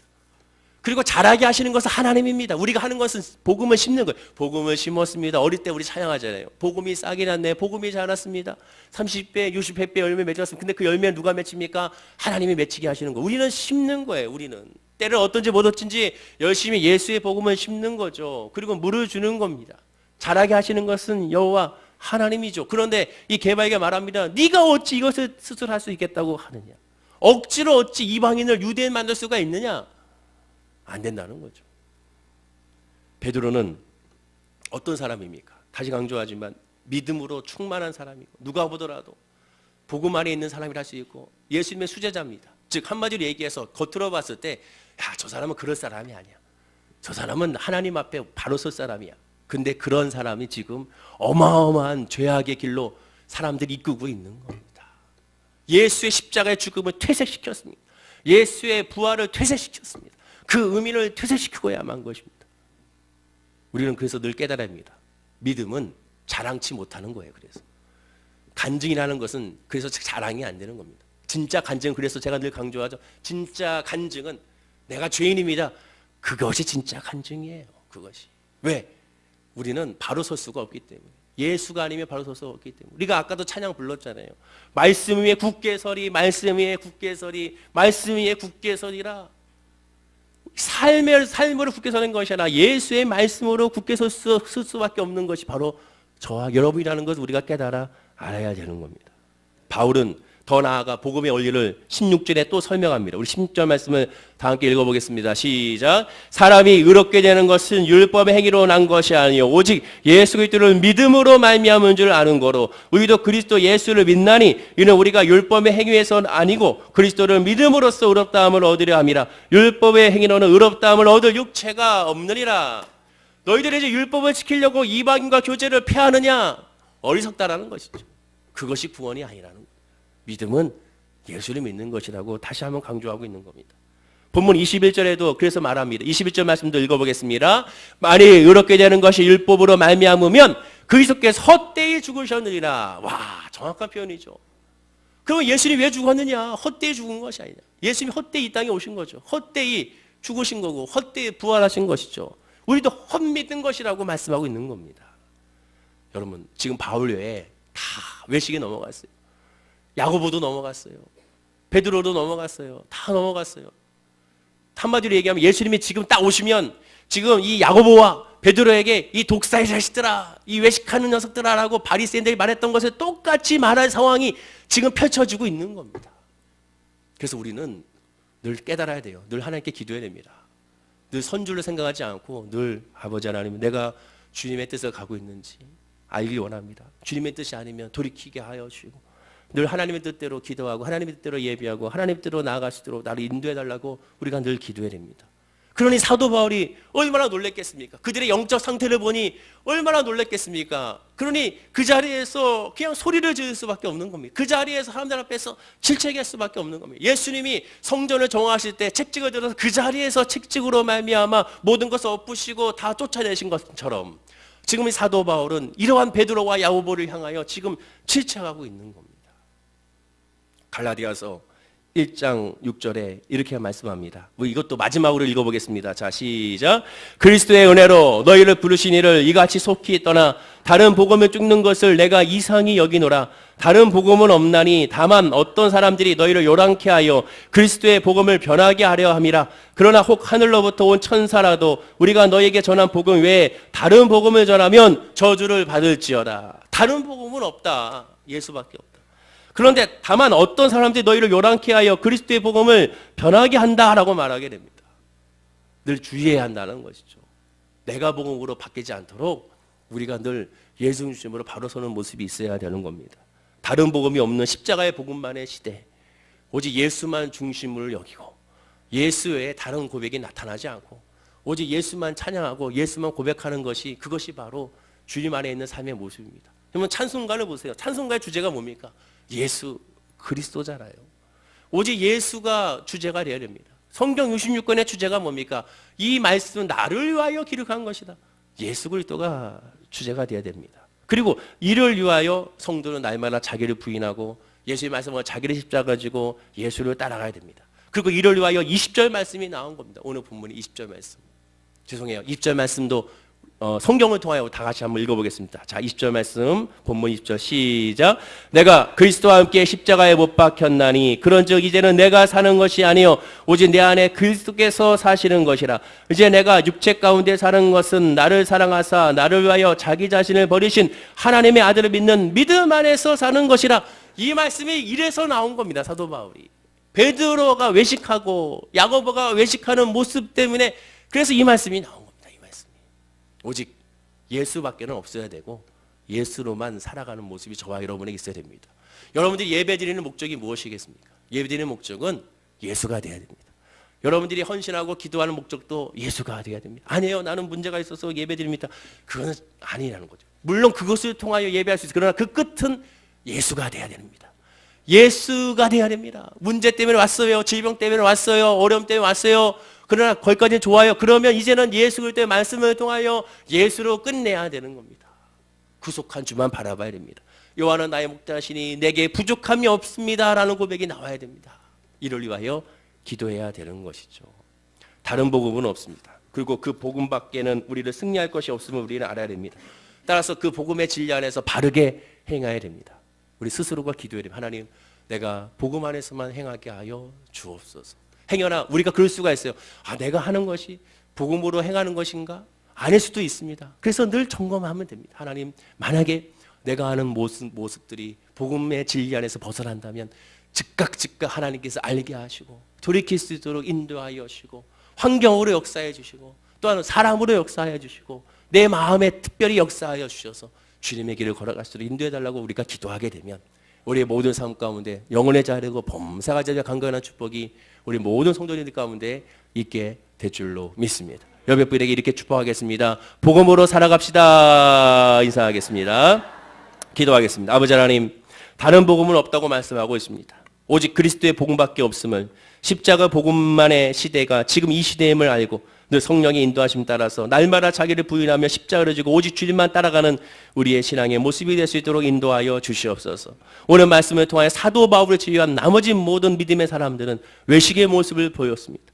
그리고 잘하게 하시는 것은 하나님입니다. 우리가 하는 것은 복음을 심는 거예요. 복음을 심었습니다. 어릴 때 우리 찬양하잖아요. 복음이 싹이 났네. 복음이 자랐습니다. 30배, 60배 열매 맺었습니다. 근데 그 열매는 누가 맺힙니까? 하나님이 맺히게 하시는 거예요. 우리는 심는 거예요. 우리는. 때를 어떤지 못 어쩐지 열심히 예수의 복음을 심는 거죠. 그리고 물을 주는 겁니다. 잘하게 하시는 것은 여호와 하나님이죠. 그런데 이 게바에게 말합니다. 네가 어찌 이것을 스스로 할 수 있겠다고 하느냐? 억지로 어찌 이방인을 유대인 만들 수가 있느냐? 안 된다는 거죠. 베드로는 어떤 사람입니까? 다시 강조하지만 믿음으로 충만한 사람이고 누가 보더라도 복음 안에 있는 사람이라 할 수 있고 예수님의 수제자입니다. 즉 한마디로 얘기해서 겉으로 봤을 때 야, 저 사람은 그럴 사람이 아니야. 저 사람은 하나님 앞에 바로 설 사람이야. 근데 그런 사람이 지금 어마어마한 죄악의 길로 사람들이 이끌고 있는 겁니다. 예수의 십자가의 죽음을 퇴색시켰습니다. 예수의 부활을 퇴색시켰습니다. 그 의미를 퇴색시키고야만 한 것입니다. 우리는 그래서 늘 깨달아야 합니다. 믿음은 자랑치 못하는 거예요. 그래서 간증이라는 것은 그래서 자랑이 안 되는 겁니다. 진짜 간증은 그래서 제가 늘 강조하죠. 진짜 간증은 내가 죄인입니다. 그것이 진짜 간증이에요. 그것이. 왜? 우리는 바로 설 수가 없기 때문에. 예수가 아니면 바로 설 수가 없기 때문에. 우리가 아까도 찬양 불렀잖아요. 말씀 위에 굳게 서리, 말씀 위에 굳게 서리, 말씀 위에 굳게 서리라. 삶으로 굳게 서는 것이 아니라 예수의 말씀으로 굳게 설 수밖에 없는 것이 바로 저와 여러분이라는 것을 우리가 깨달아 알아야 되는 겁니다. 바울은 더 나아가 복음의 원리를 16절에 또 설명합니다. 우리 16절 말씀을 다 함께 읽어보겠습니다. 시작. 사람이 의롭게 되는 것은 율법의 행위로 난 것이 아니요 오직 예수 그리스도를 믿음으로 말미암은 줄 아는 거로 우리도 그리스도 예수를 믿나니 이는 우리가 율법의 행위에서는 아니고 그리스도를 믿음으로써 의롭다함을 얻으려 함이라. 율법의 행위로는 의롭다함을 얻을 육체가 없느니라. 너희들이 이제 율법을 지키려고 이방인과 교제를 폐하느냐? 어리석다라는 것이죠. 그것이 구원이 아니라는 거예요. 믿음은 예수를 믿는 것이라고 다시 한번 강조하고 있는 겁니다. 본문 21절에도 그래서 말합니다. 21절 말씀도 읽어보겠습니다. 만일 의롭게 되는 것이 율법으로 말미암으면 그리스도께서 헛되이 죽으셨느니라. 와, 정확한 표현이죠. 그럼 예수님이 왜 죽었느냐? 헛되이 죽은 것이 아니냐. 예수님이 헛되이 이 땅에 오신 거죠. 헛되이 죽으신 거고 헛되이 부활하신 것이죠. 우리도 헛믿은 것이라고 말씀하고 있는 겁니다. 여러분 지금 바울 외에 다 외식에 넘어갔어요. 야고보도 넘어갔어요. 베드로도 넘어갔어요. 다 넘어갔어요. 한마디로 얘기하면 예수님이 지금 딱 오시면 지금 이 야고보와 베드로에게 이 독사의 자식들아, 이 외식하는 녀석들아라고 바리새인들이 말했던 것을 똑같이 말할 상황이 지금 펼쳐지고 있는 겁니다. 그래서 우리는 늘 깨달아야 돼요. 늘 하나님께 기도해야 됩니다. 늘 선줄을 생각하지 않고 늘 아버지 하나님 내가 주님의 뜻을 가고 있는지 알기 원합니다. 주님의 뜻이 아니면 돌이키게 하여 주시고 늘 하나님의 뜻대로 기도하고 하나님의 뜻대로 예비하고 하나님의 뜻대로 나아갈 수 있도록 나를 인도해달라고 우리가 늘 기도해야 됩니다. 그러니 사도 바울이 얼마나 놀랬겠습니까? 그들의 영적 상태를 보니 얼마나 놀랬겠습니까? 그러니 그 자리에서 그냥 소리를 지을 수밖에 없는 겁니다. 그 자리에서 사람들 앞에서 질책할 수밖에 없는 겁니다. 예수님이 성전을 정화하실 때 책찍을 들어서 그 자리에서 책찍으로 말미암아 모든 것을 엎으시고 다 쫓아내신 것처럼 지금 이 사도 바울은 이러한 베드로와 야고보를 향하여 지금 질책하고 있는 겁니다. 갈라디아서 1장 6절에 이렇게 말씀합니다. 이것도 마지막으로 읽어보겠습니다. 자, 시작. 그리스도의 은혜로 너희를 부르신 이를 이같이 속히 떠나 다른 복음을 쫓는 것을 내가 이상히 여기노라. 다른 복음은 없나니 다만 어떤 사람들이 너희를 요란케 하여 그리스도의 복음을 변하게 하려 함이라. 그러나 혹 하늘로부터 온 천사라도 우리가 너희에게 전한 복음 외에 다른 복음을 전하면 저주를 받을지어다. 다른 복음은 없다. 예수밖에 없다. 그런데 다만 어떤 사람들이 너희를 요란케 하여 그리스도의 복음을 변하게 한다라고 말하게 됩니다. 늘 주의해야 한다는 것이죠. 내가 복음으로 바뀌지 않도록 우리가 늘 예수 중심으로 바로 서는 모습이 있어야 되는 겁니다. 다른 복음이 없는 십자가의 복음만의 시대, 오직 예수만 중심으로 여기고 예수 외에 다른 고백이 나타나지 않고 오직 예수만 찬양하고 예수만 고백하는 것이, 그것이 바로 주님 안에 있는 삶의 모습입니다. 그러면 찬송가를 보세요. 찬송가의 주제가 뭡니까? 예수 그리스도잖아요. 오직 예수가 주제가 되어야 됩니다. 성경 66권의 주제가 뭡니까? 이 말씀은 나를 위하여 기록한 것이다. 예수 그리스도가 주제가 되어야 됩니다. 그리고 이를 위하여 성도는 날마다 자기를 부인하고 예수의 말씀을 자기를 십자가 지고 예수를 따라가야 됩니다. 그리고 이를 위하여 20절 말씀이 나온 겁니다. 오늘 본문이 20절 말씀. 죄송해요. 20절 말씀도 성경을 통하여 다 같이 한번 읽어보겠습니다. 자, 20절 말씀, 본문 20절 시작. 내가 그리스도와 함께 십자가에 못 박혔나니 그런즉 이제는 내가 사는 것이 아니요 오직 내 안에 그리스도께서 사시는 것이라. 이제 내가 육체 가운데 사는 것은 나를 사랑하사 나를 위하여 자기 자신을 버리신 하나님의 아들을 믿는 믿음 안에서 사는 것이라. 이 말씀이 이래서 나온 겁니다. 사도 바울이 베드로가 외식하고 야고보가 외식하는 모습 때문에, 그래서 이 말씀이 나온 겁니다. 오직 예수밖에는 없어야 되고 예수로만 살아가는 모습이 저와 여러분에게 있어야 됩니다. 여러분들이 예배드리는 목적이 무엇이겠습니까? 예배드리는 목적은 예수가 되어야 됩니다. 여러분들이 헌신하고 기도하는 목적도 예수가 되어야 됩니다. 아니에요, 나는 문제가 있어서 예배드립니다. 그건 아니라는 거죠. 물론 그것을 통하여 예배할 수 있어요. 그러나 그 끝은 예수가 되어야 됩니다. 예수가 되어야 됩니다. 문제 때문에 왔어요. 질병 때문에 왔어요. 어려움 때문에 왔어요. 그러나 거기까지는 좋아요. 그러면 이제는 예수 그리스도의 말씀을 통하여 예수로 끝내야 되는 겁니다. 구속한 주만 바라봐야 됩니다. 여호와는 나의 목자시니 내게 부족함이 없습니다 라는 고백이 나와야 됩니다. 이를 위하여 기도해야 되는 것이죠. 다른 복음은 없습니다. 그리고 그 복음 밖에는 우리를 승리할 것이 없음을 우리는 알아야 됩니다. 따라서 그 복음의 진리 안에서 바르게 행해야 됩니다. 우리 스스로가 기도해야 됩니다. 하나님, 내가 복음 안에서만 행하게 하여 주옵소서. 행여나 우리가 그럴 수가 있어요. 내가 하는 것이 복음으로 행하는 것인가? 아닐 수도 있습니다. 그래서 늘 점검하면 됩니다. 하나님, 만약에 내가 하는 모습들이 복음의 진리 안에서 벗어난다면 즉각 하나님께서 알게 하시고 돌이킬 수 있도록 인도하여 주시고 환경으로 역사해 주시고 또한 사람으로 역사해 주시고 내 마음에 특별히 역사하여 주셔서 주님의 길을 걸어갈 수 있도록 인도해 달라고 우리가 기도하게 되면 우리의 모든 삶 가운데 영혼의 자르고 범사가 자리와 강건한 축복이 우리 모든 성도님들 가운데 있게 될 줄로 믿습니다. 여백분에게 이렇게 축복하겠습니다. 복음으로 살아갑시다. 인사하겠습니다. 기도하겠습니다. 아버지 하나님, 다른 복음은 없다고 말씀하고 있습니다. 오직 그리스도의 복음밖에 없음을, 십자가 복음만의 시대가 지금 이 시대임을 알고 늘 성령의 인도하심 따라서 날마다 자기를 부인하며 십자가를 지고 오직 주님만 따라가는 우리의 신앙의 모습이 될 수 있도록 인도하여 주시옵소서. 오늘 말씀을 통하여 사도 바울을 제외한 나머지 모든 믿음의 사람들은 외식의 모습을 보였습니다.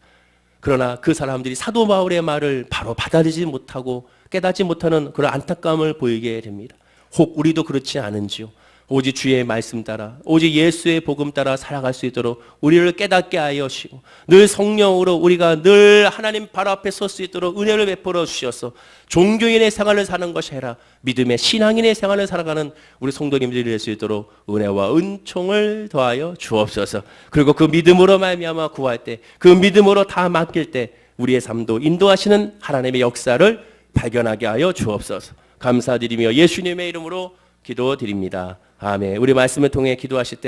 그러나 그 사람들이 사도 바울의 말을 바로 받아들이지 못하고 깨닫지 못하는 그런 안타까움을 보이게 됩니다. 혹 우리도 그렇지 않은지요? 오직 주의 말씀 따라 오직 예수의 복음 따라 살아갈 수 있도록 우리를 깨닫게 하여 주시고 늘 성령으로 우리가 늘 하나님 발 앞에 설 수 있도록 은혜를 베풀어 주셔서 종교인의 생활을 사는 것이 아니라 믿음의 신앙인의 생활을 살아가는 우리 성도님들이 될 수 있도록 은혜와 은총을 더하여 주옵소서. 그리고 그 믿음으로 말미암아 구할 때, 그 믿음으로 다 맡길 때 우리의 삶도 인도하시는 하나님의 역사를 발견하게 하여 주옵소서. 감사드리며 예수님의 이름으로 기도드립니다. 아멘. 우리 말씀을 통해 기도하실 때